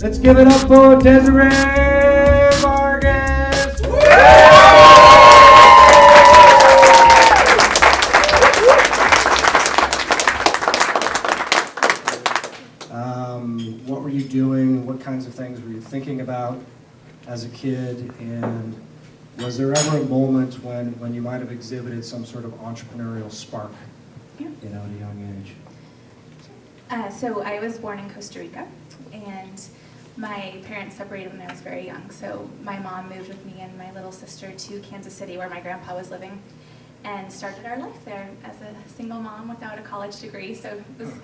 Let's give it up for Desiree Vargas. What were you doing? What kinds of things were you thinking about as a kid? And was there ever a moment when you might have exhibited some sort of entrepreneurial spark, at a young age? So I was born in Costa Rica, and my parents separated when I was very young. So my mom moved with me and my little sister to Kansas City, where my grandpa was living, and started our life there as a single mom without a college degree. So it was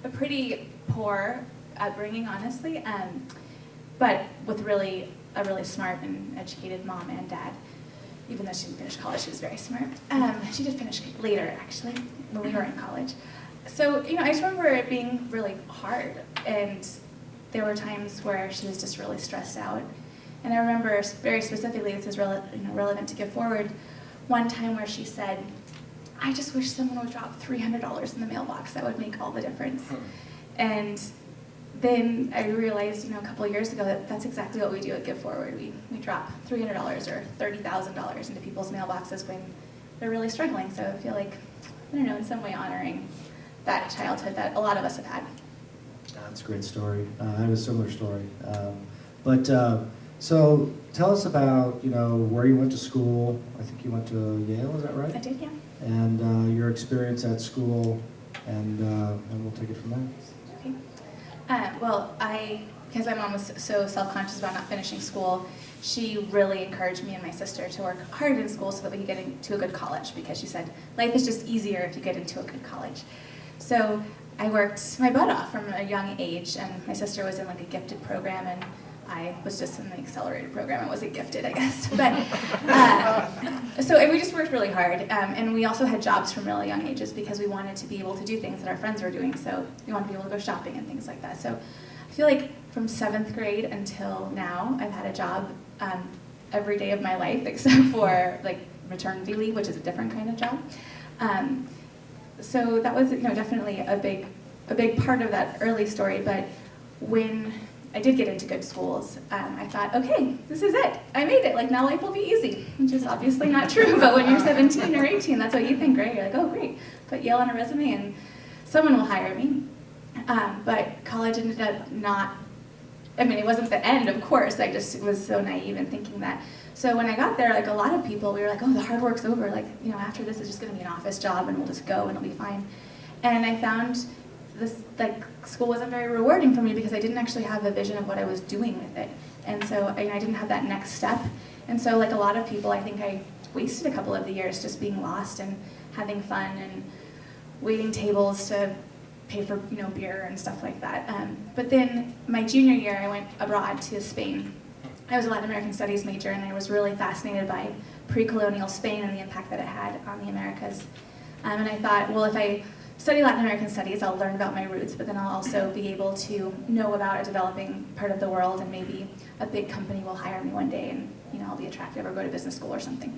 a pretty poor upbringing, honestly, but with a really smart and educated mom and dad. Even though she didn't finish college, she was very smart. She did finish later, actually, when we were in college. So, I just remember it being really hard, and there were times where she was just really stressed out. And I remember very specifically, this is relevant to give forward, one time where she said, "I just wish someone would drop $300 in the mailbox. That would make all the difference." And then I realized, a couple of years ago that that's exactly what we do at Give Forward. We drop $300 or $30,000 into people's mailboxes when they're really struggling. So I feel like, in some way honoring that childhood that a lot of us have had. That's a great story. I have a similar story. So tell us about, where you went to school. I think you went to Yale, is that right? I did, yeah. And your experience at school, and we'll take it from there. Okay. Because my mom was so self-conscious about not finishing school, she really encouraged me and my sister to work hard in school so that we could get into a good college, because she said life is just easier if you get into a good college. So I worked my butt off from a young age, and my sister was in a gifted program, and I was just in the Accelerator program. I wasn't gifted, I guess. But so we just worked really hard, and we also had jobs from really young ages because we wanted to be able to do things that our friends were doing. So we wanted to be able to go shopping and things like that. So I feel like from 7th grade until now, I've had a job every day of my life except for maternity leave, which is a different kind of job. So that was definitely a big part of that early story. But when I did get into good schools, I thought, okay, this is it. I made it. Now life will be easy, which is obviously not true. But when you're 17 or 18, that's what you think, right? You're like, oh, great. Put Yale on a resume and someone will hire me. But college ended up not, it wasn't the end, of course. I just was so naive in thinking that. So when I got there, a lot of people, we were like, oh, the hard work's over. After this, it's just going to be an office job and we'll just go and it'll be fine. And I found this, school wasn't very rewarding for me because I didn't actually have a vision of what I was doing with it. And so I didn't have that next step. And so a lot of people, I think I wasted a couple of the years just being lost and having fun and waiting tables to pay for beer and stuff like that. But then my junior year, I went abroad to Spain. I was a Latin American Studies major, and I was really fascinated by pre-colonial Spain and the impact that it had on the Americas. And I thought, well, if I study Latin American Studies, I'll learn about my roots, but then I'll also be able to know about a developing part of the world, and maybe a big company will hire me one day, and I'll be attractive or go to business school or something.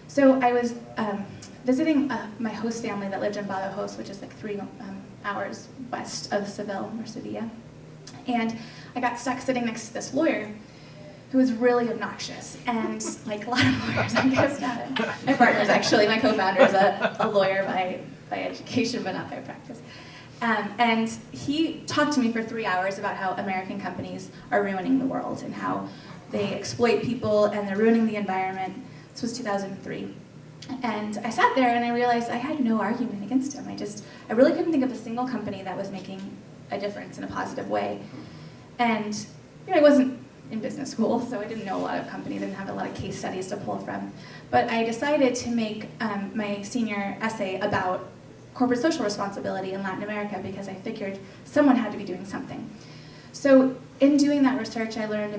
So I was visiting my host family that lived in Badajoz, which is 3 hours west of Seville or Sevilla, and I got stuck sitting next to this lawyer who was really obnoxious, and a lot of lawyers, I guess. My partner's actually, my co-founder is a lawyer by education, but not by practice. And he talked to me for 3 hours about how American companies are ruining the world and how they exploit people and they're ruining the environment. This was 2003. And I sat there and I realized I had no argument against him. I really couldn't think of a single company that was making a difference in a positive way. And I wasn't in business school, so I didn't know a lot of companies, didn't have a lot of case studies to pull from. But I decided to make my senior essay about corporate social responsibility in Latin America because I figured someone had to be doing something. So in doing that research, I learned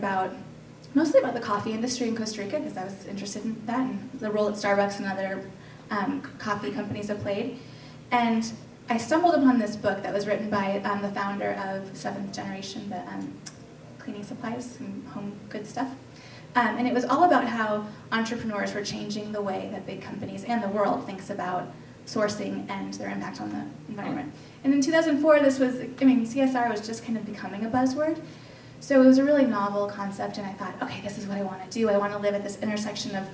mostly about the coffee industry in Costa Rica because I was interested in that and the role that Starbucks and other coffee companies have played. And I stumbled upon this book that was written by the founder of Seventh Generation, the cleaning supplies and home good stuff. And it was all about how entrepreneurs were changing the way that big companies and the world thinks about sourcing and their impact on the environment. And in 2004, CSR was just kind of becoming a buzzword. So it was a really novel concept, and I thought, okay, this is what I want to do. I want to live at this intersection of,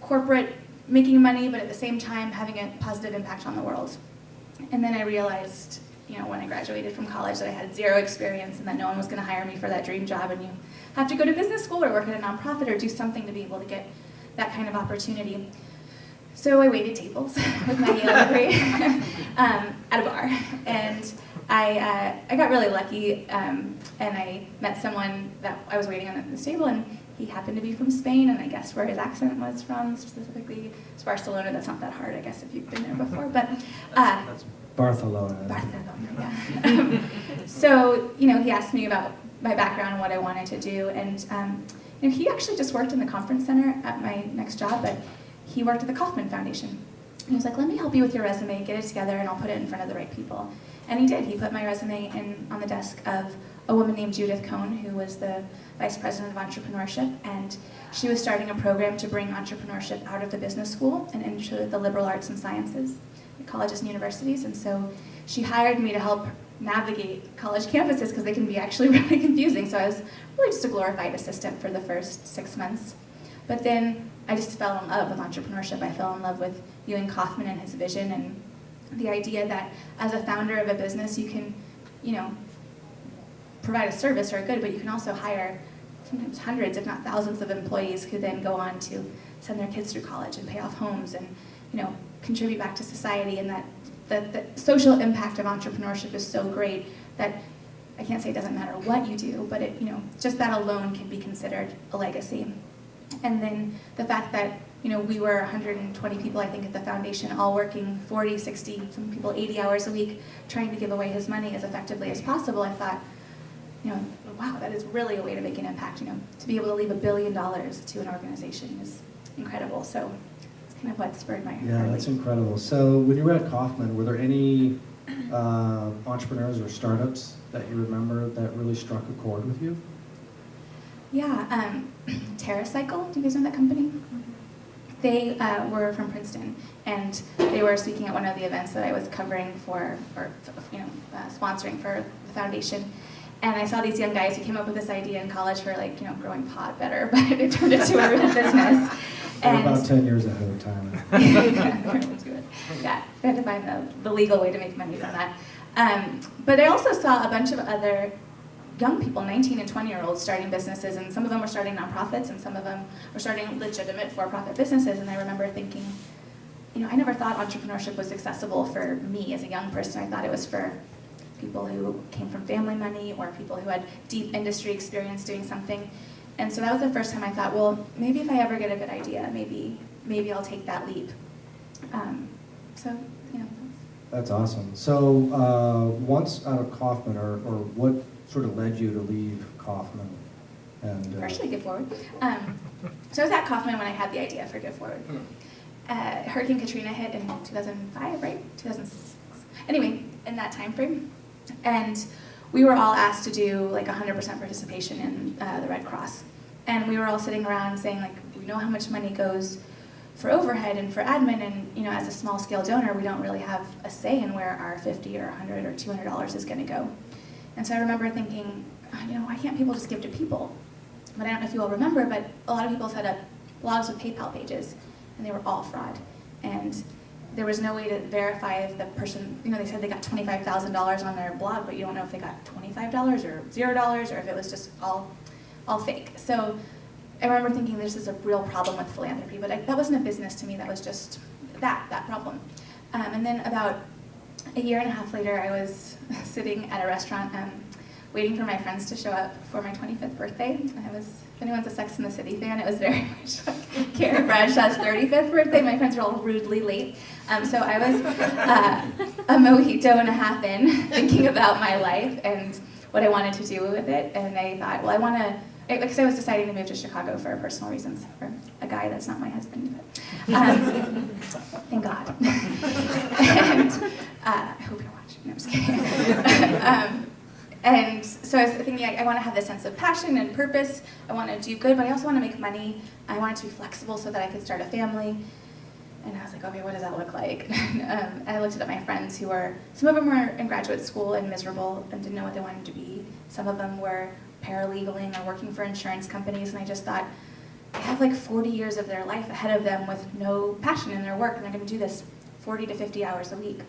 corporate making money, but at the same time having a positive impact on the world. And then I realized, when I graduated from college, that I had zero experience and that no one was going to hire me for that dream job, and you have to go to business school or work at a nonprofit or do something to be able to get that kind of opportunity. So I waited tables with my Yale degree at a bar, and I got really lucky, and I met someone that I was waiting on at this table, and he happened to be from Spain, and I guessed where his accent was from, specifically it's Barcelona. That's not that hard, I guess, if you've been there before, but That's Barcelona. Barcelona, yeah. So, he asked me about my background and what I wanted to do, and he actually just worked in the conference center at my next job, but he worked at the Kauffman Foundation. And he was like, let me help you with your resume, get it together, and I'll put it in front of the right people. And he did. He put my resume on the desk of a woman named Judith Cohn, who was the vice president of entrepreneurship, and she was starting a program to bring entrepreneurship out of the business school and into the liberal arts and sciences at colleges and universities. And so she hired me to help navigate college campuses because they can be actually really confusing. So I was really just a glorified assistant for the first 6 months. But then I just fell in love with entrepreneurship. I fell in love with Ewing Kauffman and his vision, and the idea that as a founder of a business, you can, provide a service or a good, but you can also hire sometimes hundreds, if not thousands, of employees who then go on to send their kids through college and pay off homes and, contribute back to society. And that the social impact of entrepreneurship is so great that I can't say it doesn't matter what you do, but it, just that alone can be considered a legacy. And then the fact that, we were 120 people, I think, at the foundation, all working 40, 60, some people 80 hours a week, trying to give away his money as effectively as possible, I thought, wow, that is really a way to make an impact. To be able to leave $1 billion to an organization is incredible. So it's kind of what spurred my that's incredible. So when you were at Kauffman, were there any entrepreneurs or startups that you remember that really struck a chord with you? Yeah, TerraCycle, do you guys know that company? They were from Princeton, and they were speaking at one of the events that I was covering for, or sponsoring for the foundation. And I saw these young guys who came up with this idea in college for growing pot better, but it turned into a real business. They're about 10 years ahead of time. Yeah, they had to find the legal way to make money from that. But I also saw a bunch of other young people, 19 and 20-year-olds, starting businesses, and some of them were starting nonprofits, and some of them were starting legitimate for-profit businesses. And I remember thinking, I never thought entrepreneurship was accessible for me as a young person. I thought it was for people who came from family money or people who had deep industry experience doing something. And so that was the first time I thought, well, maybe if I ever get a good idea, maybe I'll take that leap. That's awesome. So once out of Kauffman, or what sort of led you to leave Kauffman? And Partially Give Forward. So I was at Kauffman when I had the idea for Give Forward. Hurricane Katrina hit in 2005, right? 2006. Anyway, in that time frame. And we were all asked to do 100% participation in the Red Cross. And we were all sitting around saying, we know how much money goes for overhead and for admin, and as a small scale donor, we don't really have a say in where our $50 or $100 or $200 is going to go. And so I remember thinking, why can't people just give to people? But I don't know if you all remember, but a lot of people set up blogs with PayPal pages, and they were all fraud. And there was no way to verify if the person, they said they got $25,000 on their blog, but you don't know if they got $25 or $0 or if it was just all fake. So I remember thinking this is a real problem with philanthropy, but that wasn't a business to me, that was just that problem. And then about a year and a half later, I was sitting at a restaurant waiting for my friends to show up for my 25th birthday. If anyone's a Sex and the City fan, it was very much like Karen Bradshaw's 35th birthday. My friends were all rudely late. So I was a mojito and a half in, thinking about my life and what I wanted to do with it. And I thought, well, because I was deciding to move to Chicago for personal reasons, for a guy that's not my husband. But, thank God. And I hope you're watching. No, I'm just kidding. And so I was thinking, I want to have this sense of passion and purpose. I want to do good, but I also want to make money. I want it to be flexible so that I could start a family. And I was like, okay, what does that look like? And I looked at my friends some of them were in graduate school and miserable and didn't know what they wanted to be. Some of them were paralegaling or working for insurance companies, and I just thought, they have like 40 years of their life ahead of them with no passion in their work, and they're going to do this 40 to 50 hours a week.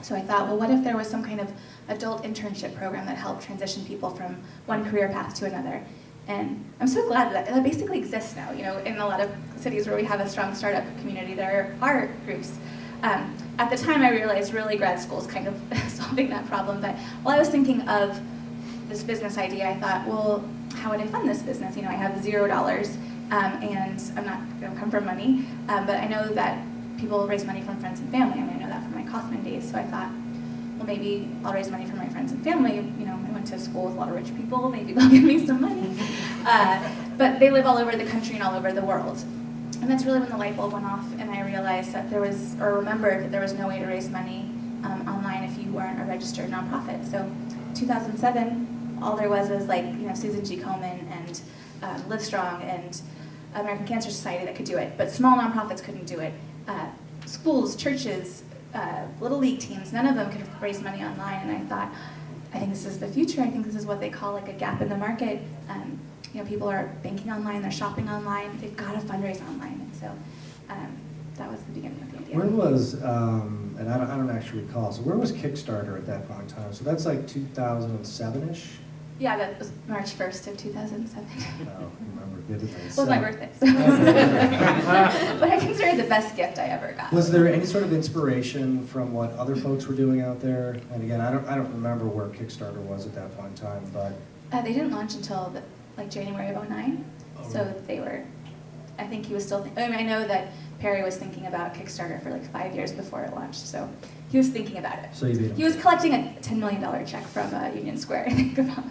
So I thought, well, what if there was some kind of adult internship program that helped transition people from one career path to another? And I'm so glad that basically exists now. You know, in a lot of cities where we have a strong startup community, there are groups. At the time, I realized really grad school is kind of solving that problem. But while I was thinking of this business idea, I thought, well, how would I fund this business? You know, I have $0, and I'm not going to come from money, but I know that people raise money from friends and family, and I know that from my Kaufman days. So I thought, well, maybe I'll raise money from my friends and family. You know, I went to school with a lot of rich people. Maybe they'll give me some money. But they live all over the country and all over the world. And that's really when the light bulb went off, and I realized that there was, or remembered that there was no way to raise money online if you weren't a registered nonprofit. So 2007, all there was like, you know, Susan G. Komen and Livestrong and American Cancer Society that could do it, but small nonprofits couldn't do it. Schools, churches, little league teams, none of them could raise money online, and I thought, I think this is the future. I think this is what they call like a gap in the market. You know, people are banking online, they're shopping online, they've got to fundraise online, and so that was the beginning of the idea. Where was, and I don't actually recall, so where was Kickstarter at that point in time? So that's like 2007-ish? Yeah, that was March 1st of 2007. Oh, I remember vividly. It was my birthday, so. But I consider it the best gift I ever got. Was there any sort of inspiration from what other folks were doing out there? And again, I don't remember where Kickstarter was at that point in time, but They didn't launch until like January of 2009. Oh, So really? they were, I think he was still, I mean, I know that Perry was thinking about Kickstarter for like 5 years before it launched, so he was thinking about it. so you beat him. He was collecting a $10 million check from Union Square, I think, about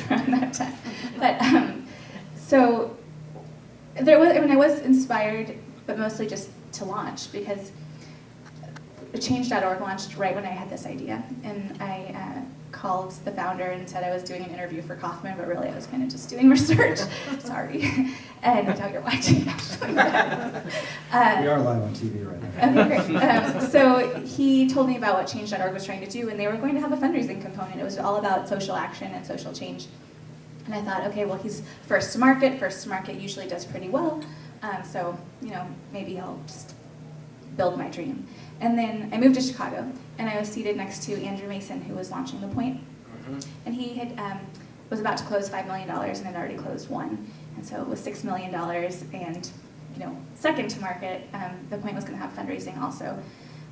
around that time. But so there was, I mean, I was inspired, but mostly just to launch, because Change.org launched right when I had this idea, and I called the founder and said I was doing an interview for Kaufman, but really I was kind of just doing research. Sorry. And I doubt you're watching, actually. We are live on TV right now. Okay, great. So he told me about what Change.org was trying to do, and they were going to have a fundraising component. It was all about social action and social change. And I thought, okay, well, he's first to market. First to market usually does pretty well. So, you know, maybe I'll just build my dream. And then I moved to Chicago, and I was seated next to Andrew Mason, who was launching The Point. And he had was about to close $5 million and had already closed one. And so it was $6 million, and you know, second to market, The Point was going to have fundraising also.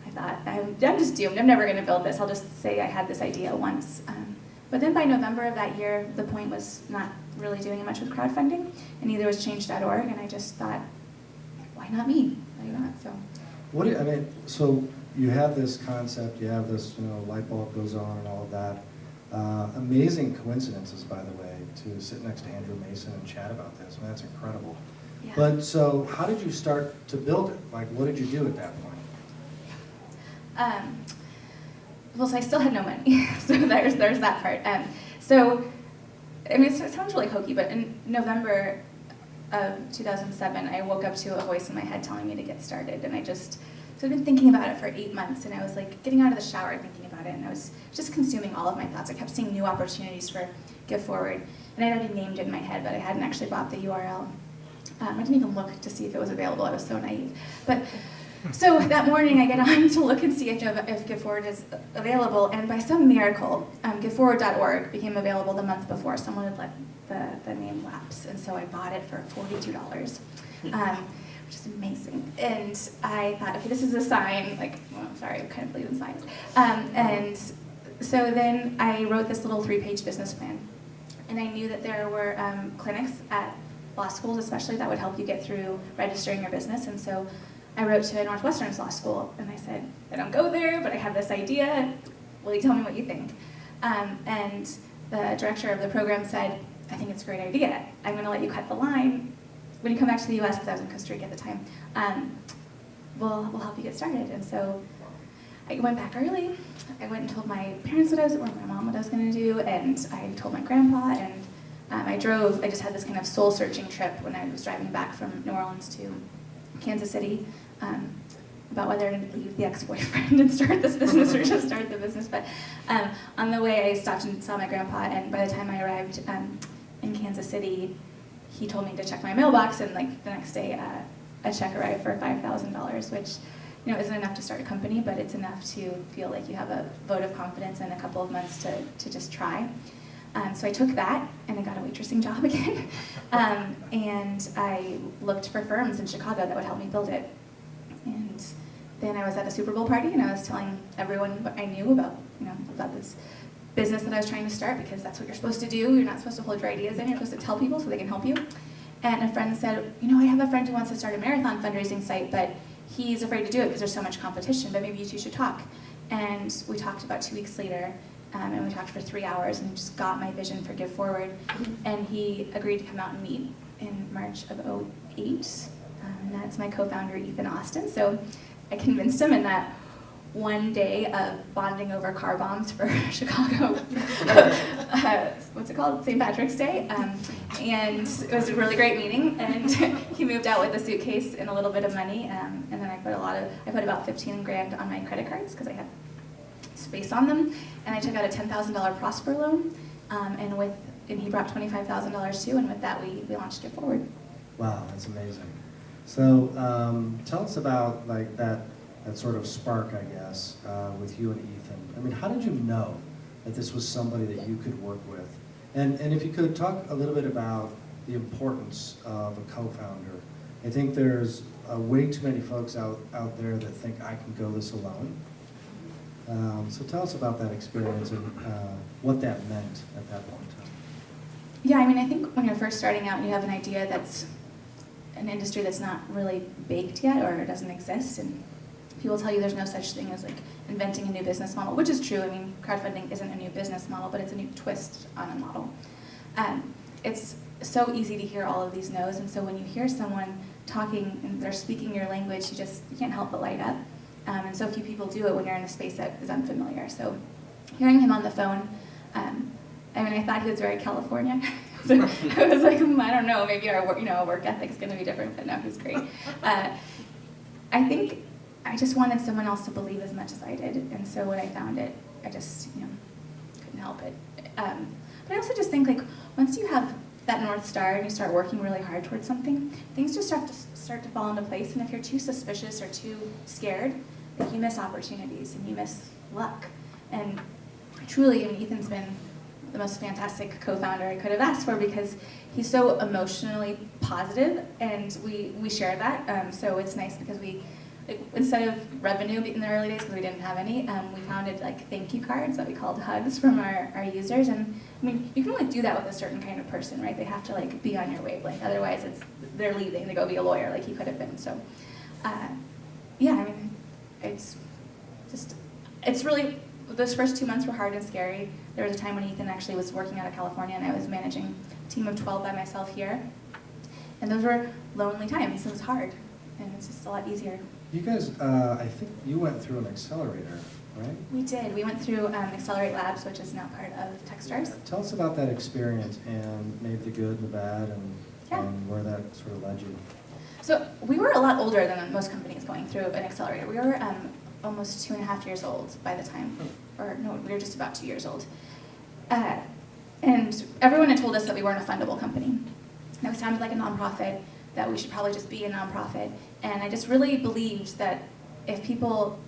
I thought, I'm just doomed. I'm never going to build this. I'll just say I had this idea once. But then by November of that year, The Point was not really doing much with crowdfunding, and neither was Change.org. And I just thought, why not me? Why not? So. What do you, I mean, so you have this concept, you have this, you know, light bulb goes on and all of that. Amazing coincidences, by the way, to sit next to Andrew Mason and chat about this. I mean, that's incredible. Yeah. But so how did you start to build it? Like, what did you do at that point? Well, so I still had no money, so there's that part. So, I mean, it sounds really hokey, but in November of 2007, I woke up to a voice in my head telling me to get started, and so I'd been thinking about it for 8 months, and I was like getting out of the shower thinking about it, and I was just consuming all of my thoughts. I kept seeing new opportunities for Give Forward, and I'd already named it in my head, but I hadn't actually bought the URL. I didn't even look to see if it was available. I was so naive. But so that morning, I get on to look and see if Give Forward is available, and by some miracle, giveforward.org became available the month before. Someone had let the name lapse, and so I bought it for $42, which is amazing. And I thought, okay, this is a sign. Like, well, I'm sorry, I kind of believe in signs. And so then I wrote this little 3-page business plan, and I knew that there were clinics at law schools, especially, that would help you get through registering your business, and so I wrote to Northwestern's law school, and I said, I don't go there, but I have this idea. Will you tell me what you think? And the director of the program said, I think it's a great idea. I'm going to let you cut the line. When you come back to the U.S., because I was in Costa Rica at the time, we'll help you get started. And so I went back early. I went and told my parents or my mom what I was going to do, and I told my grandpa, and I just had this kind of soul-searching trip when I was driving back from New Orleans to Kansas City, about whether to leave the ex-boyfriend and start this business or just start the business. But on the way, I stopped and saw my grandpa, and by the time I arrived, in Kansas City, he told me to check my mailbox, and like the next day a check arrived for $5,000, which isn't enough to start a company, but it's enough to feel like you have a vote of confidence and a couple of months to just try. So I took that, and I got a waitressing job again, and I looked for firms in Chicago that would help me build it. And then I was at a Super Bowl party, and I was telling everyone what I knew about this business that I was trying to start, because that's what you're supposed to do. You're not supposed to hold your ideas in, you're supposed to tell people so they can help you. And a friend said, I have a friend who wants to start a marathon fundraising site, but he's afraid to do it because there's so much competition, but maybe you two should talk. And we talked about 2 weeks later, and we talked for 3 hours, and just got my vision for Give Forward. And he agreed to come out and meet in March of '08, and that's my co-founder, Ethan Austin. So I convinced him in that one day of bonding over car bombs for Chicago, what's it called, St. Patrick's Day, and it was a really great meeting, and he moved out with a suitcase and a little bit of money, and then I put about 15 grand on my credit cards because I had space on them, and I took out a $10,000 Prosper loan, and he brought $25,000 too, and with that we launched Give Forward. Wow, that's amazing. So tell us about like that sort of spark, I guess, with you and Ethan. I mean, how did you know that this was somebody that you could work with? And if you could talk a little bit about the importance of a co-founder. I think there's way too many folks out there that think I can go this alone. So tell us about that experience and what that meant at that point in time. Yeah, I mean, I think when you're first starting out and you have an idea that's an industry that's not really baked yet or doesn't exist, and people tell you there's no such thing as like inventing a new business model, which is true. I mean, crowdfunding isn't a new business model, but it's a new twist on a model. It's so easy to hear all of these no's, and so when you hear someone talking and they're speaking your language, you can't help but light up. And so few people do it when you're in a space that is unfamiliar. So hearing him on the phone, I thought he was very California. So I was like, I don't know, maybe our work ethic's going to be different, but no, he's great. I think I just wanted someone else to believe as much as I did, and so when I found it, I just couldn't help it. But I also just think like once you have that North Star and you start working really hard towards something, things just start to fall into place. And if you're too suspicious or too scared, like you miss opportunities and you miss luck. And truly, Ethan's been the most fantastic co-founder I could have asked for because he's so emotionally positive, and we share that. So it's nice because instead of revenue in the early days, because we didn't have any, we founded like thank you cards that we called hugs from our users. And I mean, you can only do that with a certain kind of person, right? They have to like be on your wavelength. Otherwise, they're leaving to go be a lawyer, like he could have been. So, yeah, I mean, it's really, those first 2 months were hard and scary. There was a time when Ethan actually was working out of California, and I was managing a team of 12 by myself here. And those were lonely times. It was hard, and it's just a lot easier. You guys, I think you went through an accelerator, right? We did. We went through Accelerator Labs, which is now part of Techstars. Tell us about that experience and maybe the good and the bad and where that sort of led you. So we were a lot older than most companies going through an accelerator. We were almost 2.5 years old by the time, or no, we were just about 2 years old. And everyone had told us that we weren't a fundable company. That we sounded like a nonprofit, that we should probably just be a nonprofit. And I just really believed that if people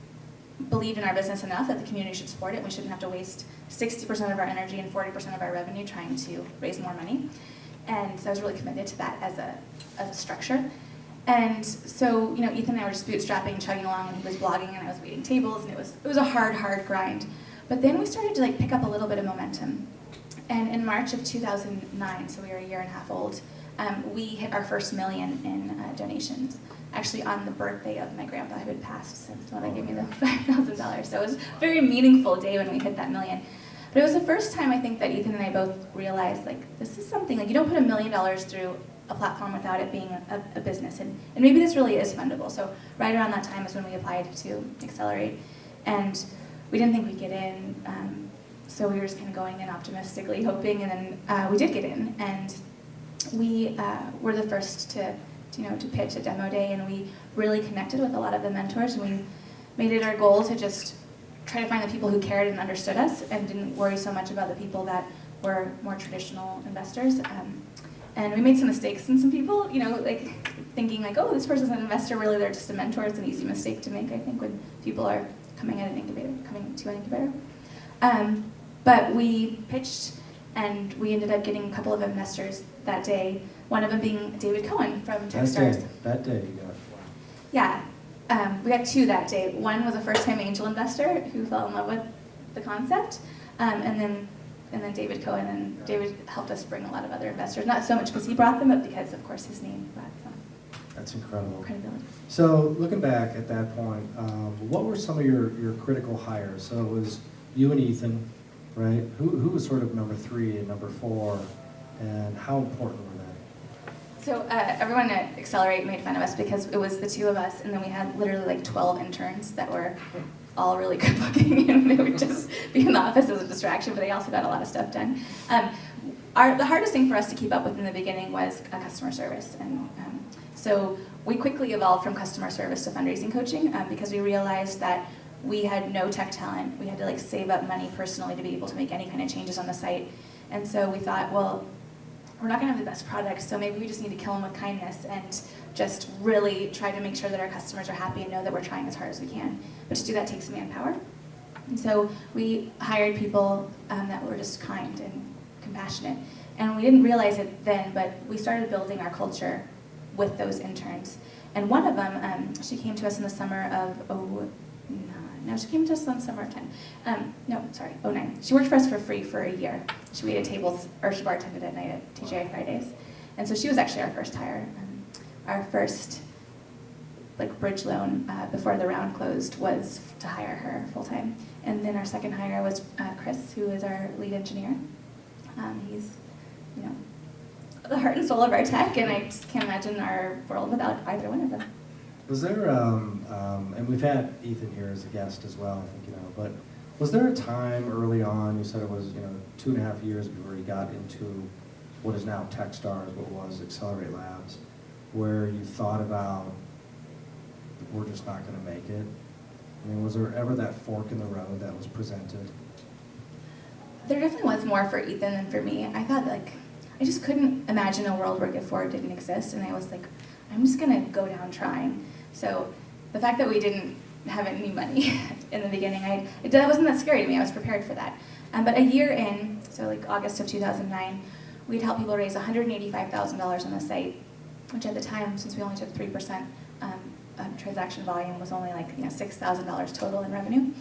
believed in our business enough, that the community should support it. We shouldn't have to waste 60% of our energy and 40% of our revenue trying to raise more money. And so I was really committed to that as a structure. And so, Ethan and I were just bootstrapping, chugging along, and he was blogging, and I was waiting tables, and it was a hard grind. But then we started to pick up a little bit of momentum. And in March of 2009, so we were a year and a half old, we hit our first $1 million in donations. Actually, on the birthday of my grandpa who had passed since when they gave me the $5,000. So it was a very meaningful day when we hit that $1 million. But it was the first time I think that Ethan and I both realized this is something you don't put $1 million through a platform without it being a business, and maybe this really is fundable. So right around that time is when we applied to Accelerate, and we didn't think we'd get in, so we were just kind of going in optimistically, hoping, and then we did get in, and we were the first to pitch at demo day, and we really connected with a lot of the mentors, and we made it our goal to just try to find the people who cared and understood us and didn't worry so much about the people that were more traditional investors. And we made some mistakes in some people, like thinking like, oh, this person's an investor, really they're just a mentor. It's an easy mistake to make, I think, when people are coming to an incubator. But we pitched, and we ended up getting a couple of investors that day, one of them being David Cohen from Techstars. That day you got it. Yeah, we got 2 that day. One was a first-time angel investor who fell in love with the concept, and then David Cohen, and David helped us bring a lot of other investors, not so much because he brought them, but because, of course, his name brought some That's incredible. credibility. So looking back at that point, what were some of your critical hires? So it was you and Ethan, right? Who was sort of number 3 and number 4, and how important were they? So everyone at Accelerate made fun of us because it was the 2 of us, and then we had literally like 12 interns that were all really good looking, and they would just be in the office as a distraction, but they also got a lot of stuff done. The hardest thing for us to keep up with in the beginning was customer service, and so we quickly evolved from customer service to fundraising coaching because we realized that we had no tech talent. We had to like save up money personally to be able to make any kind of changes on the site, and so we thought, well, we're not going to have the best products, so maybe we just need to kill them with kindness and just really try to make sure that our customers are happy and know that we're trying as hard as we can. But to do that takes manpower. And so we hired people that were just kind and compassionate. And we didn't realize it then, but we started building our culture with those interns. And one of them, she came to us in the summer of she came to us in summer of 09. She worked for us for free for a year. She waited tables, or she bartended at night at TGI Fridays. And so she was actually our first hire. Our first bridge loan before the round closed was to hire her full time. And then our second hire was Chris, who is our lead engineer. He's, the heart and soul of our tech, and I just can't imagine our world without either one of them. Was there, and we've had Ethan here as a guest as well, I think but was there a time early on, you said it was 2.5 years before you got into what is now Techstars, what was Accelerate Labs, where you thought about, we're just not going to make it? I mean, was there ever that fork in the road that was presented? There definitely was more for Ethan than for me. I thought, I just couldn't imagine a world where Gift4 didn't exist, and I was like, I'm just going to go down trying. So the fact that we didn't have any money in the beginning, that wasn't that scary to me. I was prepared for that. But a year in, so August of 2009, we'd helped people raise $185,000 on the site, which at the time, since we only took 3%, transaction volume was only $6,000 total in revenue.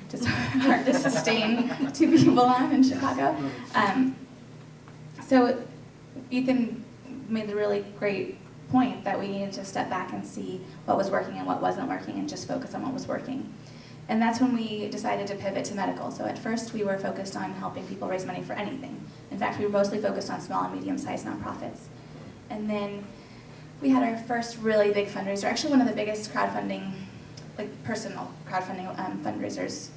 Just hard to sustain 2 people on in Chicago. So Ethan made the really great point that we needed to step back and see what was working and what wasn't working and just focus on what was working. And that's when we decided to pivot to medical. So at first we were focused on helping people raise money for anything. In fact, we were mostly focused on small and medium-sized nonprofits. And then we had our first really big fundraiser, actually one of the biggest crowdfunding, personal crowdfunding fundraisers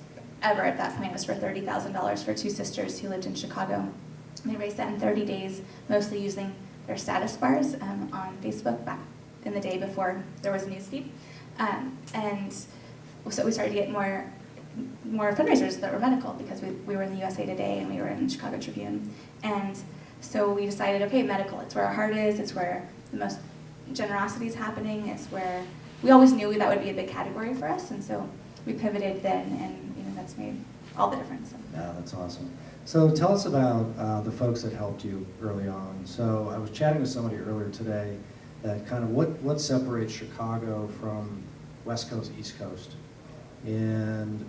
ever at that point. It was for $30,000 for 2 sisters who lived in Chicago. They raised that in 30 days, mostly using their status bars on Facebook back in the day before there was a newsfeed. And so we started to get more fundraisers that were medical because we were in the USA Today and we were in the Chicago Tribune. And so we decided, okay, medical, it's where our heart is, it's where the most generosity is happening, it's where we always knew that would be a big category for us, and so we pivoted then, and that's made all the difference. Yeah, that's awesome. So tell us about the folks that helped you early on. So I was chatting with somebody earlier today that kind of what separates Chicago from West Coast, East Coast. And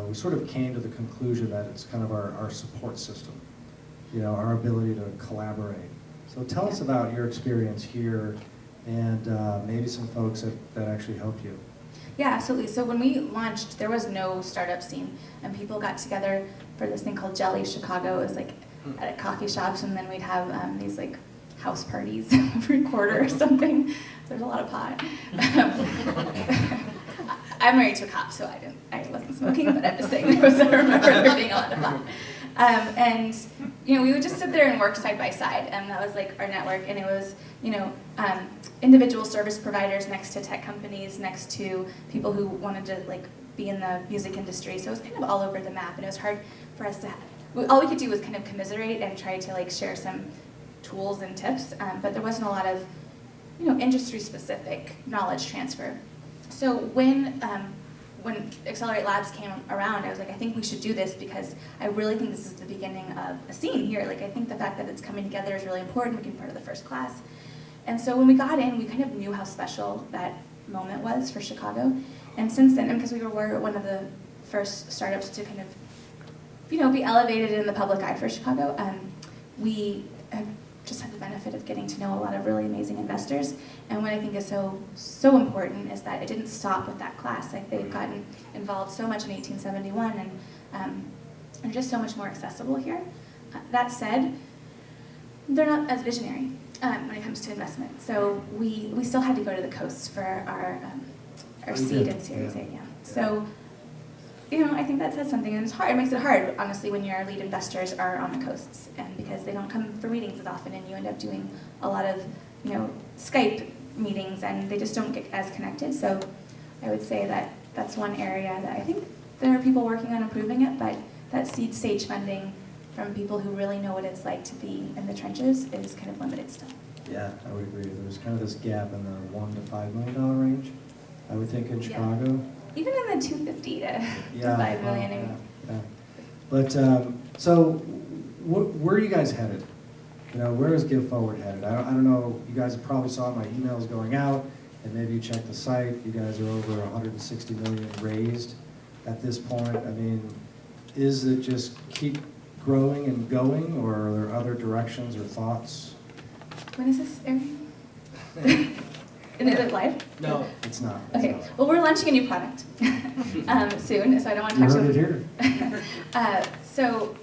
we sort of came to the conclusion that it's kind of our support system, our ability to collaborate. So tell us about your experience here and maybe some folks that actually helped you. Yeah, absolutely. So when we launched, there was no startup scene, and people got together for this thing called Jelly Chicago. It was at coffee shops, and then we'd have these house parties every quarter or something. There's a lot of pot. I'm married to a cop, so I wasn't smoking, but I'm just saying I remember there being a lot of pot. And we would just sit there and work side by side, and that was our network. And it was individual service providers next to tech companies, next to people who wanted to be in the music industry. So it was kind of all over the map, and it was hard for us to all we could do was kind of commiserate and try to like share some tools and tips, but there wasn't a lot of, industry-specific knowledge transfer. So when Accelerate Labs came around, I was like, I think we should do this because I really think this is the beginning of a scene here. Like, I think the fact that it's coming together is really important. We can be part of the first class. And so when we got in, we kind of knew how special that moment was for Chicago. And since then, and because we were one of the first startups to kind of, be elevated in the public eye for Chicago, we have just had the benefit of getting to know a lot of really amazing investors. And what I think is so important is that it didn't stop with that class. Like, they've gotten involved so much in 1871, and they're just so much more accessible here. That said, they're not as visionary when it comes to investment. So we still had to go to the coasts for our seed and Series A. Yeah. So, I think that says something, and it's hard. It makes it hard, honestly, when your lead investors are on the coasts, and because they don't come for meetings as often, and you end up doing a lot of, Skype meetings, and they just don't get as connected. So, I would say that that's one area that I think there are people working on improving it, but that seed stage funding from people who really know what it's like to be in the trenches is kind of limited still. Yeah, I would agree. There's kind of this gap in the $1 to $5 million range, I would think, in Chicago. Even in the 250 to 5 million. Yeah. But so, where are you guys headed? Where is Give Forward headed? I don't know. You guys probably saw my emails going out, and maybe you checked the site. You guys are over 160 million raised at this point. I mean, is it just keep growing and going, or are there other directions or thoughts? When is this airing? Is it live? No, it's not. Okay. Well, we're launching a new product soon, so I don't want to talk about it here. So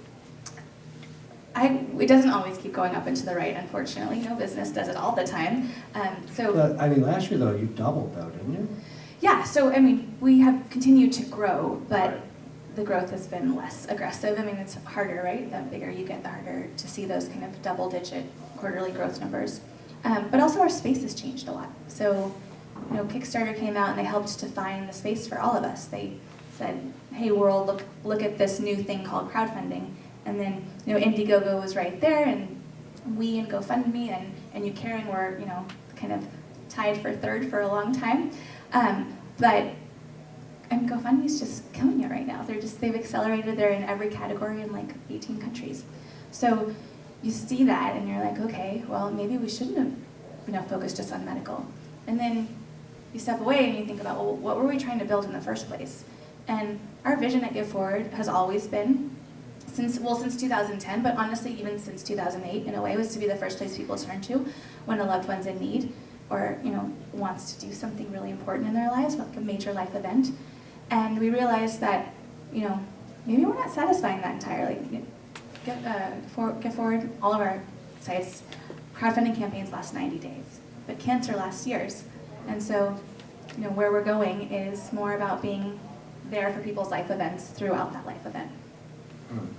it doesn't always keep going up and to the right, unfortunately. No business does it all the time. Last year, though, you doubled, though, didn't you? Yeah, so, we have continued to grow, but the growth has been less aggressive. It's harder, right? The bigger you get, the harder to see those kind of double-digit quarterly growth numbers. But also our space has changed a lot. So, Kickstarter came out and they helped define the space for all of us. They said, hey world, look at this new thing called crowdfunding. And then, Indiegogo was right there, and we and GoFundMe and UCaring were, kind of tied for third for a long time. But GoFundMe's just killing it right now. They've accelerated. They're in every category in like 18 countries. So you see that and you're like, okay, well, maybe we shouldn't have, focused just on medical. And then you step away and you think about, well, what were we trying to build in the first place? And our vision at Give Forward has always been, since 2010, but honestly even since 2008 in a way, was to be the first place people turn to when a loved one's in need or, wants to do something really important in their lives, like a major life event. And we realized that, maybe we're not satisfying that entirely. Give Forward, all of our sites, crowdfunding campaigns last 90 days, but cancer lasts years. And so, where we're going is more about being there for people's life events throughout that life event.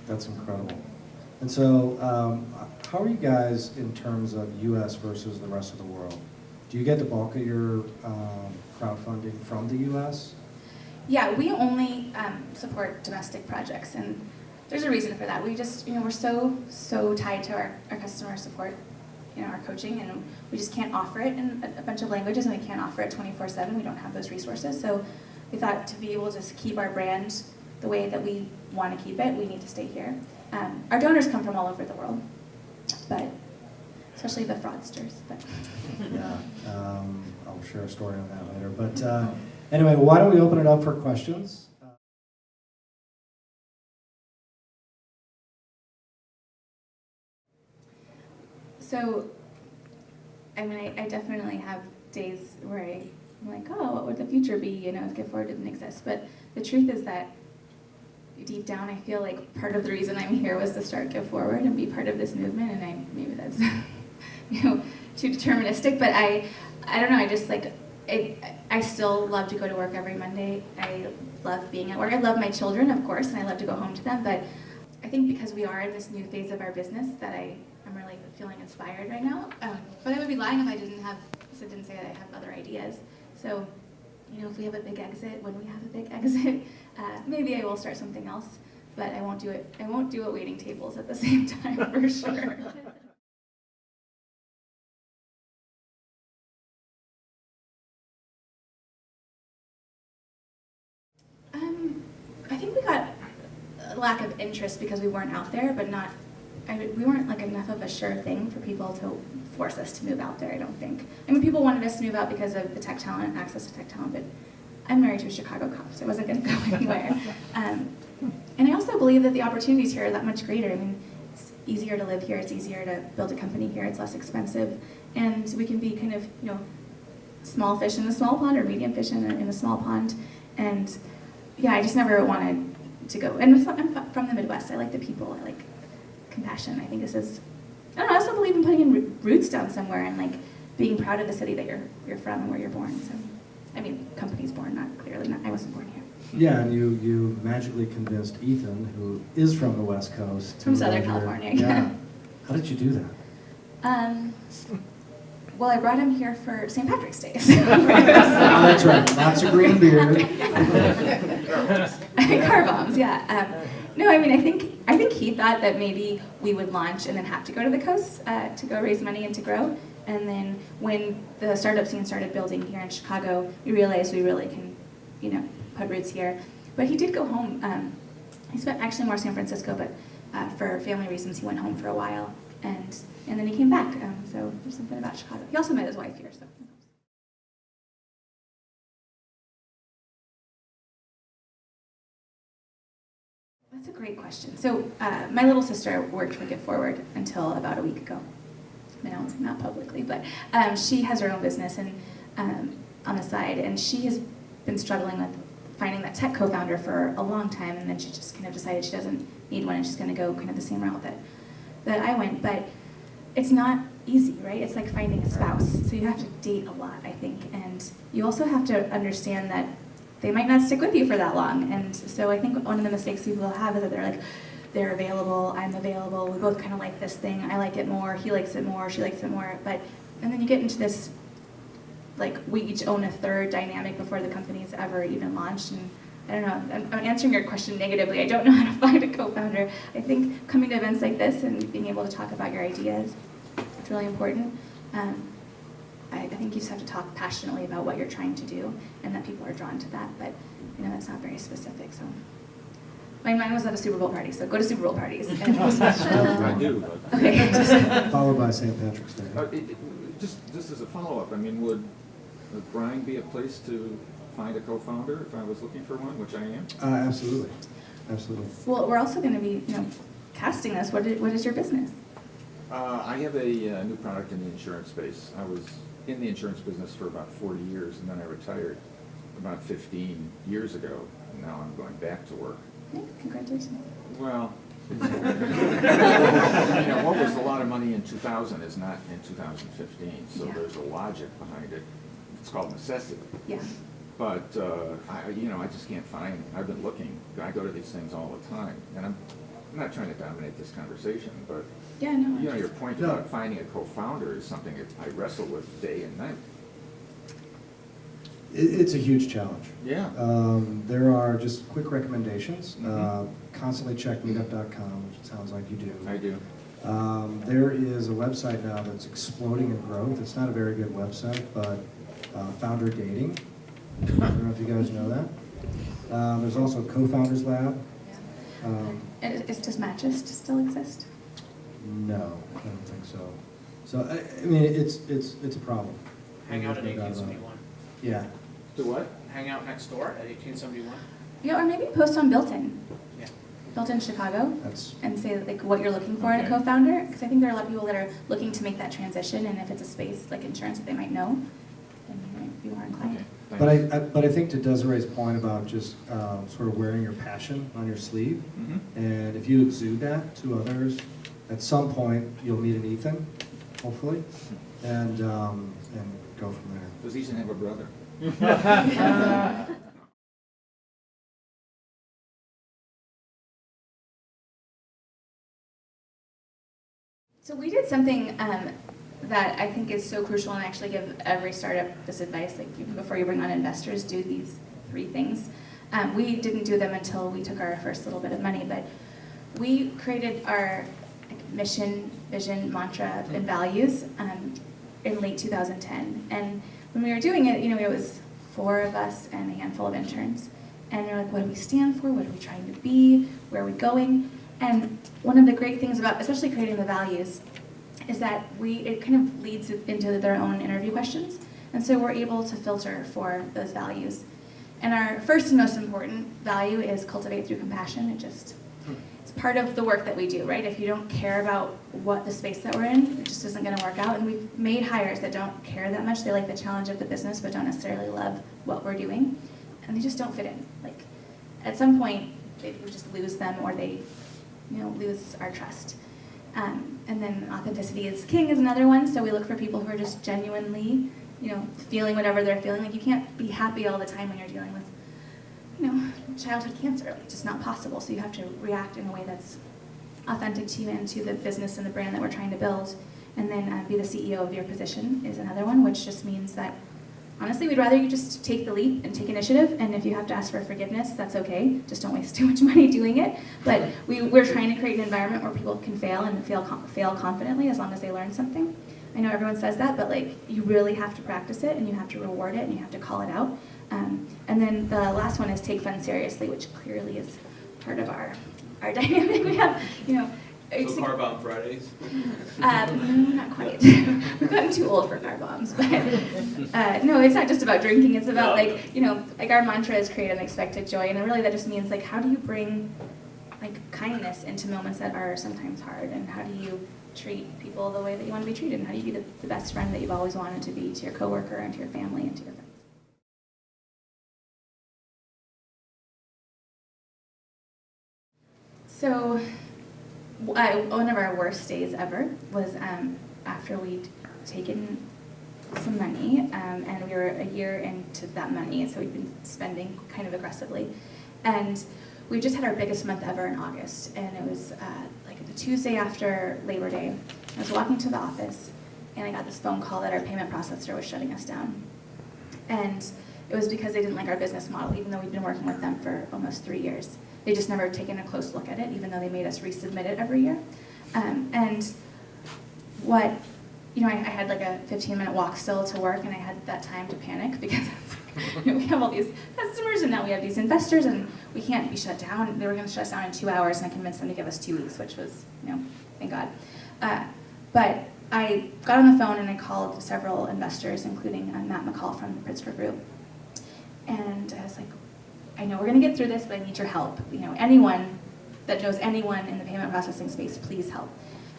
That's incredible. And so, how are you guys in terms of U.S. versus the rest of the world? Do you get the bulk of your crowdfunding from the U.S.? Yeah, we only support domestic projects, and there's a reason for that. We just, we're so tied to our customer support, our coaching, and we just can't offer it in a bunch of languages, and we can't offer it 24/7. We don't have those resources. So we thought to be able to keep our brand the way that we want to keep it, we need to stay here. Our donors come from all over the world, but especially the fraudsters. But. Yeah, I'll share a story on that later. But anyway, why don't we open it up for questions? So, I definitely have days where I'm like, oh, what would the future be, if Give Forward didn't exist? But the truth is that deep down, I feel like part of the reason I'm here was to start Give Forward and be part of this movement, and maybe that's, too deterministic, but I don't know, I just I still love to go to work every Monday. I love being at work. I love my children, of course, and I love to go home to them, but I think because we are in this new phase of our business that I'm really feeling inspired right now. But I would be lying if I didn't say that I have other ideas. So, if we have a big exit, when we have a big exit, maybe I will start something else. but I won't do it. I won't do it waiting tables at the same time for sure. I think we got a lack of interest because we weren't out there, but not. We weren't like enough of a sure thing for people to force us to move out there. I don't think. I mean, people wanted us to move out because of the tech talent, access to tech talent, but I'm married to a Chicago cop, so I wasn't going to go anywhere. And I also believe that the opportunities here are that much greater. I mean, it's easier to live here. It's easier to build a company here. It's less expensive, and we can be kind of, you know, small fish in a small pond or medium fish in a small pond. And yeah, I just never wanted to go. And I'm from the Midwest. I like the people. I like compassion. I think this is. I don't know. I also believe in putting in roots down somewhere and like being proud of the city that you're from and where you're born. So, I mean, company's born, not clearly. Not, I wasn't born here. Yeah, and you magically convinced Ethan, who is from the West Coast, From Southern California. Yeah. How did you do that? Well, I brought him here for St. Patrick's Day. Oh, that's right. Lots of green beer. Car bombs, yeah. No, I mean, I think he thought that maybe we would launch and then have to go to the coast to go raise money and to grow. And then when the startup scene started building here in Chicago, we realized we really can, you know, put roots here. But he did go home. He spent actually more San Francisco, but for family reasons, he went home for a while, and then he came back. So there's something about Chicago. He also met his wife here, so. That's a great question. So my little sister worked for Get Forward until about a week ago. I'm announcing that publicly, but she has her own business and on the side, and she has been struggling with finding that tech co-founder for a long time, and then she just kind of decided she doesn't need one and she's going to go kind of the same route that I went. But it's not easy, right? It's like finding a spouse. So you have to date a lot, I think, and you also have to understand that they might not stick with you for that long. And so I think one of the mistakes people have is that they're like, they're available, I'm available, we both kind of like this thing, I like it more, he likes it more, she likes it more, and then you get into this, like, we each own a third dynamic before the company's ever even launched, and I don't know, I'm answering your question negatively, I don't know how to find a co-founder. I think coming to events like this and being able to talk about your ideas, it's really important. I think you just have to talk passionately about what you're trying to do, and that people are drawn to that, but, you know, that's not very specific, so. My mind was at a Super Bowl party, so go to Super Bowl parties. I do. But Okay. Followed by St. Patrick's Day. Just as a follow-up, I mean, would Brine be a place to find a co-founder if I was looking for one, which I am? Absolutely. Absolutely. Well, we're also going to be, you know, casting this. What is your business? I have a new product in the insurance space. I was in the insurance business for about 40 years, and then I retired about 15 years ago. And now I'm going back to work. Okay, congratulations. Well, you know, what was a lot of money in 2000 is not in 2015, so Yeah. there's a logic behind it. It's called necessity. Yeah. But, I just can't find, I've been looking, I go to these things all the time, and I'm not trying to dominate this conversation, but, Yeah, no. you know, your point No. about finding a co-founder is something that I wrestle with day and night. It's a huge challenge. Yeah. There are just quick recommendations. Mhm. Constantly check meetup.com, which it sounds like you do. I do. There is a website now that's exploding in growth. It's not a very good website, but Founder Dating. I don't know if you guys know that. There's also Co-Founders Lab. Does Matches still exist? No, I don't think so. So, I mean, it's a problem. Hang out at There's no doubt about it. 1871. Yeah. To what? Hang out next door at 1871. Yeah, or maybe post on Built-In. Yeah. Built-In Chicago. That's, And say like what you're looking for in a Okay. co-founder, because I think there are a lot of people that are looking to make that transition, and if it's a space like insurance that they might know, then you might be more inclined. Okay. but I think to Desiree's point about just sort of wearing your passion on your sleeve, Mhm. and if you exude that to others, at some point you'll meet an Ethan, hopefully, and go from there. Does Ethan have a brother? So we did something that I think is so crucial, and I actually give every startup this advice, like even before you bring on investors, do these 3 things. We didn't do them until we took our first little bit of money, but we created our mission, vision, mantra, and values in late 2010. And when we were doing it, it was 4 of us and a handful of interns. And they're like, what do we stand for? What are we trying to be? Where are we going? And one of the great things about, especially creating the values, is that it kind of leads into their own interview questions. And so we're able to filter for those values. And our first and most important value is cultivate through compassion. It's part of the work that we do, right? If you don't care about what the space that we're in, it just isn't going to work out. And we've made hires that don't care that much. They like the challenge of the business, but don't necessarily love what we're doing. And they just don't fit in. Like, at some point, we just lose them, or they, lose our trust. And then authenticity is king is another one. So we look for people who are just genuinely, feeling whatever they're feeling. Like, you can't be happy all the time when you're dealing with, childhood cancer. It's just not possible. So you have to react in a way that's authentic to you and to the business and the brand that we're trying to build. And then be the CEO of your position is another one, which just means that, honestly, we'd rather you just take the leap and take initiative. And if you have to ask for forgiveness, that's okay. Just don't waste too much money doing it. But we're trying to create an environment where people can fail and fail confidently as long as they learn something. I know everyone says that, but you really have to practice it, and you have to reward it, and you have to call it out. And then the last one is take fun seriously, which clearly is part of our dynamic. We have, So car bomb Fridays? Not quite. We've gotten too old for car bombs, but no, it's not just about drinking. It's about our mantra is create unexpected joy, and really that just means how do you bring kindness into moments that are sometimes hard, and how do you treat people the way that you want to be treated, and how do you be the best friend that you've always wanted to be to your coworker and to your family and to your friends. So one of our worst days ever was after we'd taken some money, and we were a year into that money, so we'd been spending kind of aggressively. And we just had our biggest month ever in August, and it was the Tuesday after Labor Day. I was walking to the office, and I got this phone call that our payment processor was shutting us down. And it was because they didn't like our business model, even though we'd been working with them for almost 3 years. They just never taken a close look at it, even though they made us resubmit it every year. And what, I had a 15-minute walk still to work, and I had that time to panic because we have all these customers, and now we have these investors, and we can't be shut down. They were going to shut us down in 2 hours, and I convinced them to give us 2 weeks, which was, thank God. But I got on the phone, and I called several investors, including Matt McCall from the Pritzker Group. And I was like, I know we're going to get through this, but I need your help. Anyone that knows anyone in the payment processing space, please help.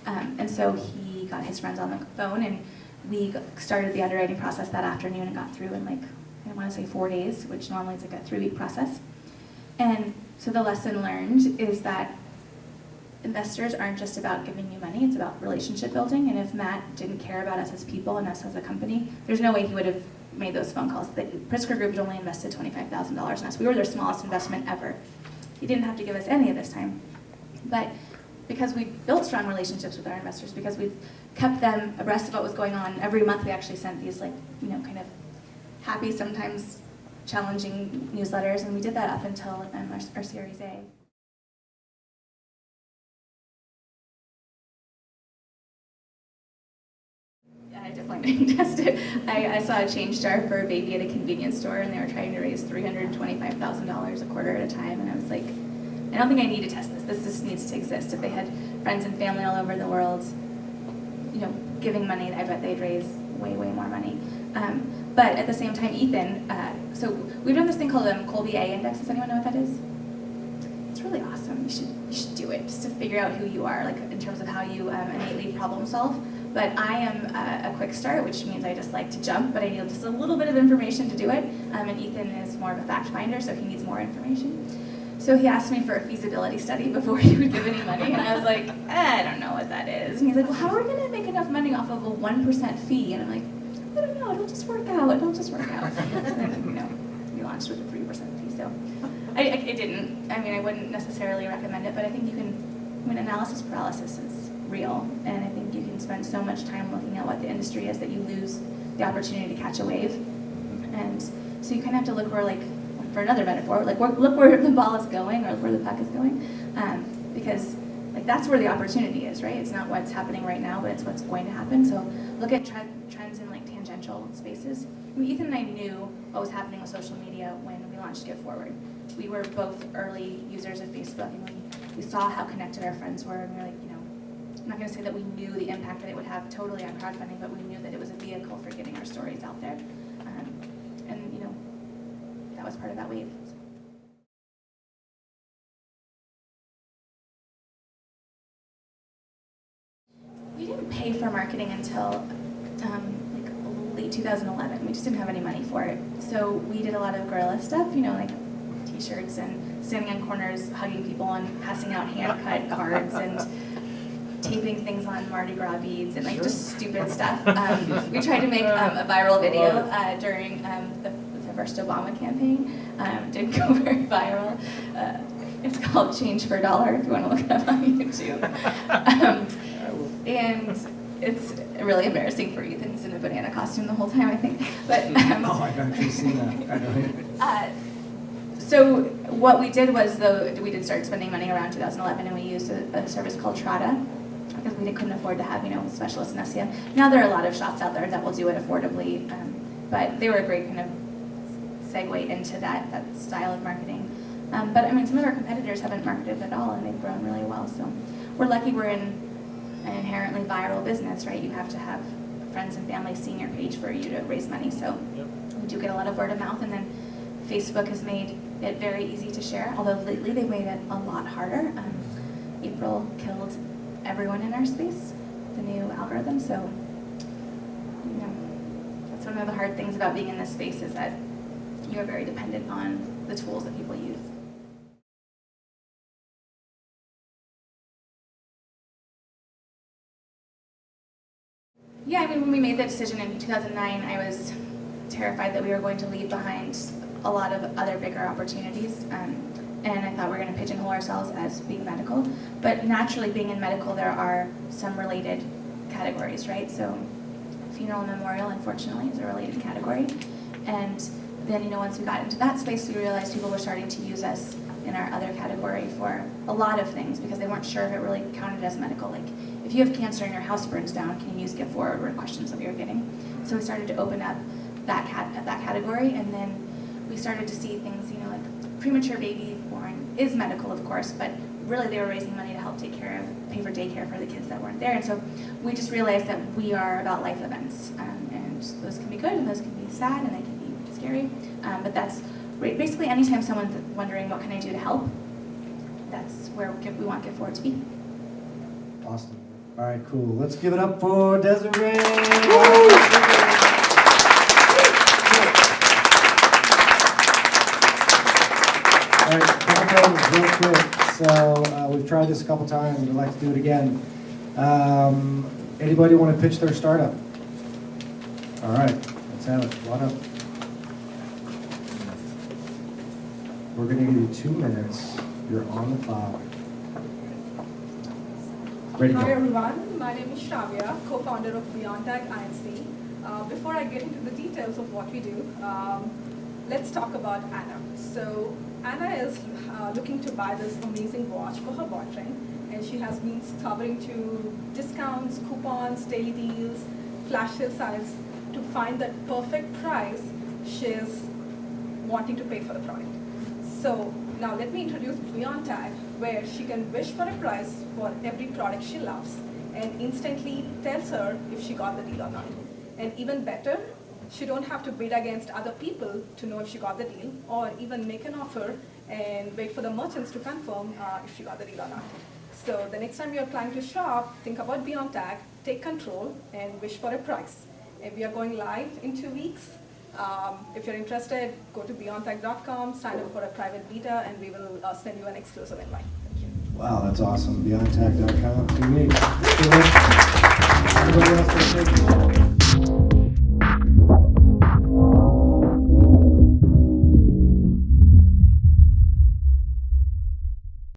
And so he got his friends on the phone, and we started the underwriting process that afternoon and got through in I want to say 4 days, which normally is a 3-week process. And so the lesson learned is that investors aren't just about giving you money, it's about relationship building. And if Matt didn't care about us as people and us as a company, there's no way he would have made those phone calls. The Pritzker Group had only invested $25,000 in us. We were their smallest investment ever. He didn't have to give us any of this time. But because we built strong relationships with our investors, because we've kept them abreast of what was going on, every month we actually sent these kind of happy, sometimes challenging newsletters, and we did that up until our Series A. I definitely didn't test it. I saw a change jar for a baby at a convenience store, and they were trying to raise $325,000 a quarter at a time, and I was like, I don't think I need to test this. This just needs to exist. If they had friends and family all over the world, giving money, I bet they'd raise way, way more money. But at the same time, Ethan, so we've done this thing called Colby A Index. Does anyone know what that is? It's really awesome. You should do it, just to figure out who you are, in terms of how you innately problem solve. But I am a quick start, which means I just like to jump, but I need just a little bit of information to do it. And Ethan is more of a fact finder, so he needs more information. So he asked me for a feasibility study before he would give any money, and I was like, I don't know what that is. And he's like, well, how are we going to make enough money off of a 1% fee? And I'm like, I don't know, it'll just work out. And then, we launched with a 3% fee. So I didn't. I wouldn't necessarily recommend it, but I think you can, analysis paralysis is real, and I think you can spend so much time looking at what the industry is that you lose the opportunity to catch a wave. And so you kind of have to look where, for another metaphor, like look where the ball is going or where the puck is going, because like that's where the opportunity is, right? It's not what's happening right now, but it's what's going to happen. So look at trends in like tangential spaces. I mean, Ethan and I knew what was happening with social media when we launched Give Forward. We were both early users of Facebook, and we saw how connected our friends were, and we were like, I'm not going to say that we knew the impact that it would have totally on crowdfunding, but we knew that it was a vehicle for getting our stories out there. And that was part of that wave. We didn't pay for marketing until like late 2011. We just didn't have any money for it. So we did a lot of guerrilla stuff, like t-shirts and standing on corners, hugging people and passing out hand-cut cards and taping things on Mardi Gras beads and like just stupid stuff. We tried to make a viral video during the first Obama campaign. Didn't go very viral. It's called Change for a Dollar if you want to look it up on YouTube. And it's really embarrassing for Ethan. He's in a banana costume the whole time, I think. But Oh, I've actually seen that. So what we did was, we did start spending money around 2011, and we used a service called Trada, because we couldn't afford to have, specialists in SEO. Now there are a lot of shops out there that will do it affordably, but they were a great kind of segue into that style of marketing. But I mean, some of our competitors haven't marketed at all, and they've grown really well. So we're lucky we're in an inherently viral business, right? You have to have friends and family seeing your page for you to raise money. So we do get a lot of word of mouth, and then Facebook has made it very easy to share, although lately they've made it a lot harder. April killed everyone in our space, the new algorithm, so that's one of the hard things about being in this space, is that you're very dependent on the tools that people use. Yeah, I mean, when we made the decision in 2009, I was terrified that we were going to leave behind a lot of other bigger opportunities, and I thought we were going to pigeonhole ourselves as being medical. But naturally, being in medical, there are some related categories, right? So funeral and memorial, unfortunately, is a related category. And then, once we got into that space, we realized people were starting to use us in our other category for a lot of things, because they weren't sure if it really counted as medical. Like, if you have cancer and your house burns down, can you use Give Forward? Were questions that we were getting. So we started to open up that category, and then we started to see things, like premature baby born is medical, of course, but really they were raising money to help pay for daycare for the kids that weren't there. And so we just realized that we are about life events, and those can be good, and those can be sad, and they can be scary. But that's basically anytime someone's wondering what can I do to help, that's where we want Give Forward to be. Awesome. All right, cool. Let's give it up for Desiree. All right, couple things real quick. So we've tried this a couple times. We'd like to do it again. Anybody want to pitch their startup? All right, let's have it. Come on up. We're going to give you 2 minutes. You're on the clock. Ready to Hi go. everyone, my name is Shravya, co-founder of BeyondTag INC. Before I get into the details of what we do, let's talk about Anna. So Anna is looking to buy this amazing watch for her boyfriend, and she has been scouring to discounts, coupons, daily deals, flash sale sites to find that perfect price she's wanting to pay for the product. So now let me introduce BeyondTag, where she can wish for a price for every product she loves and instantly tells her if she got the deal or not. And even better, she don't have to bid against other people to know if she got the deal, or even make an offer and wait for the merchants to confirm if she got the deal or not. So the next time you're planning to shop, think about BeyondTag, take control, and wish for a price. And we are going live in 2 weeks. If you're interested, go to beyondtag.com, sign up for a private beta, and we will send you an exclusive invite. Thank you. Wow, that's awesome. Beyondtag.com. 2 weeks. Anybody else want to take it?